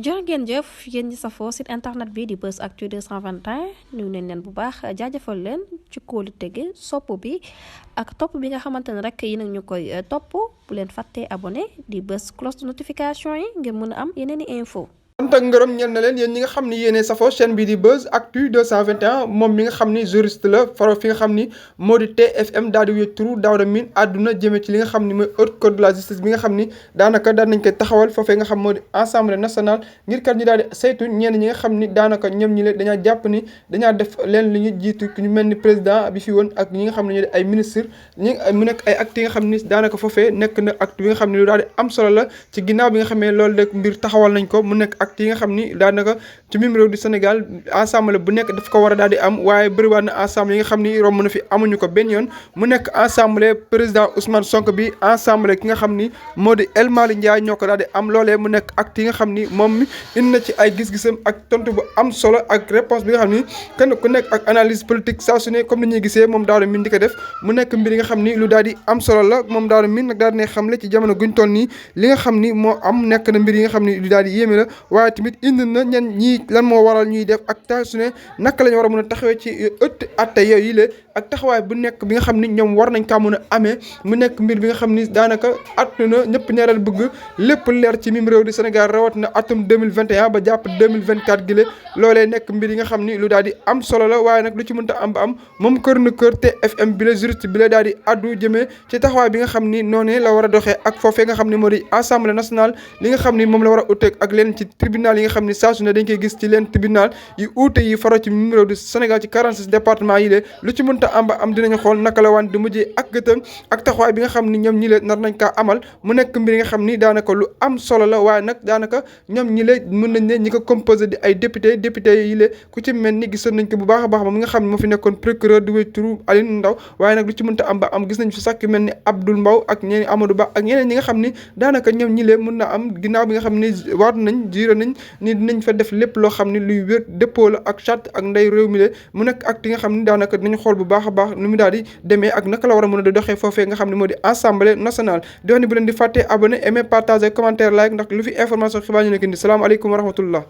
jërë ngeen jëf yéen ñi safoo site internet bi di Buzz Actu 221 nuyu nañ leen bu baax jaajëfal leen ci kóolu tege sopp bi ak topp bi nga xamante ne rek yi nag ñu koy topp bu leen fàttee abonné di bës cloche de notification yi ngir mën a am yeneen i info sant ak ngërëm ñel na leen yéen ñi nga xam ni yéenee safoo chaîne bi di Buzz Actu 221 moom mi nga xam ni juriste la faro fi nga xam ni moo di TFM daal di wéy turu Daouda Mine àdduna jëmee ci li nga xam ni mooy haute cour de la justice bi nga xam ni daanaka daan nañ koy taxawal foofee nga xam moo di assemblée nationale ngir kat ñu daal di saytu ñenn ñi nga xam ni daanaka ñoom ñi leen dañaa jàpp ni dañaa def leen li ñu jiitu ñu mel ni président bi fi woon ak ñi nga xam ne ñoo di ay ministre mu nekk ay actes yi nga xam ni daanaka foofee nekk na acte bi nga xam ni lu daal di am solo la ci ginnaaw bi nga xamee loolu rek mbir taxawal nañ ko mu nekk acte yi nga xam ni daanaka ci mim réew du Sénégal assemblée bu nekk daf ko war a daal di am waaye bëriwaat na assemblée yi nga xam ni romb na fi amuñu ko benn yoon mu nekk assemblée président Ousmane Sonko bi assemblée ki nga xam ni moo di El Malick Ndiaye ñoo ko daal di am loolee mu nekk acte yi nga xam ni moom mi indi na ci ay gis-gisam ak tontu bu am solo ak réponse bi nga xam ni kenn ku nekk ak analyse politique saa su ne comme ni ñuy gisee moom Daouda Mine di ko def mu nekk mbir yi nga xam ni lu daal di am solo la moom Daouda Mine nag daal di ne xamle ci jamono guñ toll nii li nga xam ni moo am nekk na mbir yi nga xam ni lu daal di yéeme la waaye tamit indi na ñen ñii lan moo waral ñuy def ak saa su ne naka la ñu war a mën a taxawee ci ëtt atte yooyu la ak taxawaay bu nekk bi nga xam ni ñoom war nañ kaa mën a amee mu nekk mbir bi nga xam ni daanaka at na ñëpp ñaareel bëgg lépp leer ci mim réew di Sénégal rawat na atum 2021 ba jàpp 2024 gi la loolee nekk mbir yi nga xam ni lu daal di am solo la waaye nag lu ci mënta am ba am moom kër na kër TFM bi la juriste bi la daal di addu jëmee ci taxawaay bi nga xam ni noonu la war a doxee ak foofee nga xam ni moo di assemblée nationale li nga xam ni moom la war a uteeg ak leen ci tribunal yi nga xam ni saa su ne dañ koy gis ci leen tribunal yi uute yi faro ci numéro du Sénégal ci 46 département yi lée lu ci mënta am ba am dinañu xool naka la waan di mujjee ak gëtëm ak taxawaay bi nga xam ni ñoom ñi lee nar nañ kaa amal mu nekk mbir yi nga xam ni daanaka lu am solo la waaye nag daanaka ñoom ñi lee mën nañ ne ñi ko composé di ay député yi lée ku ci mel ni gisoon nañ ko bu baax a baax moom mi nga xam ne moo fi nekkoon procureur di wéy turu Alioune Ndao waaye nag lu ci mënta am ba am gis nañ fi sax mel ni Abdoul Mbow ak ñeneen Amadou Ba ak ñeneen ñi nga xam ni daanaka ñoom ñi lee mën na am ginnaaw bi nga xam ni waat nañ juré nañ ni dinañ fa def lépp loo xam ni luy wér dëppoo la ak charte ak ndey réew mi le mu nekk acte yi nga xam ni daanaka dinañ xool bu baax a baax nu mu daal di demee ak naka la war a mën a doxee foofee nga xam ne moo di assemblée nationale di wax ni bu leen di fàttee abonné aimer partager commentaire like ndax lu fi information xibaar ñu nekk ni salaamaaleykum wa rahmatullah